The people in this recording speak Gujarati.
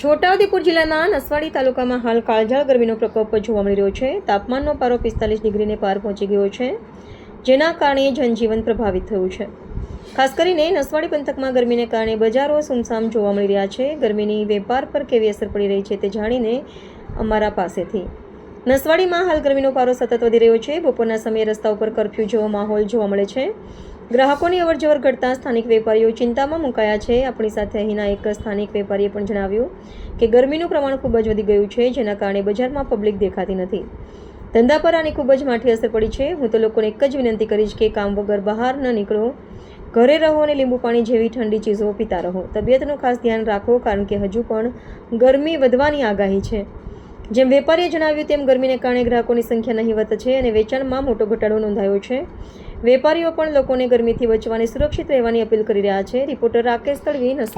છોટાઉદેપુર જિલ્લાના નસવાડી તાલુકામાં હાલ કાળઝાળ ગરમીનો પ્રકોપ જોવા મળી રહ્યો છે. તાપમાનનો પારો 45 ડિગ્રીને પાર પહોંચી ગયો છે, જેના કારણે જનજીવન પ્રભાવિત થયું છે. ખાસ કરીને નસવાડી પંથકમાં ગરમીને કારણે બજારો સુમસામ જોવા મળી રહ્યા છે. ગરમીની વેપાર પર કેવી અસર પડી રહી છે તે જાણીને અમારા પાસેથી. નસવાડીમાં હાલ ગરમીનો પારો સતત વધી રહ્યો છે. બપોરના સમયે રસ્તા ઉપર કર્ફ્યુ જેવો માહોલ જોવા મળે છે. ગ્રાહકોની અવરજવર ઘટતા સ્થાનિક વેપારીઓ ચિંતામાં મુકાયા છે. આપણી સાથે અહીંના એક સ્થાનિક વેપારીએ પણ જણાવ્યું કે ગરમીનું પ્રમાણ ખૂબ જ વધી ગયું છે, જેના કારણે બજારમાં પબ્લિક દેખાતી નથી. ધંધા પર આની ખૂબ જ માઠી અસર પડી છે. હું તો લોકોને એક જ વિનંતી કરીશ કે કામ વગર બહાર ન નીકળો, ઘરે રહો અને લીંબુ પાણી જેવી ઠંડી ચીજો પીતા રહો. તબિયતનું ખાસ ધ્યાન રાખો, કારણ કે હજુ પણ ગરમી વધવાની આગાહી છે. જેમ વેપારીએ જણાવ્યું તેમ ગરમીને કારણે ગ્રાહકોની સંખ્યા નહીવત છે અને વેચાણમાં મોટો ઘટાડો નોંધાયો છે. વેપારીઓ પણ લોકોને ગરમીથી બચવાની સુરક્ષિત રહેવાની અપીલ કરી રહ્યા છે. રિપોર્ટર રાકેશ તળવી,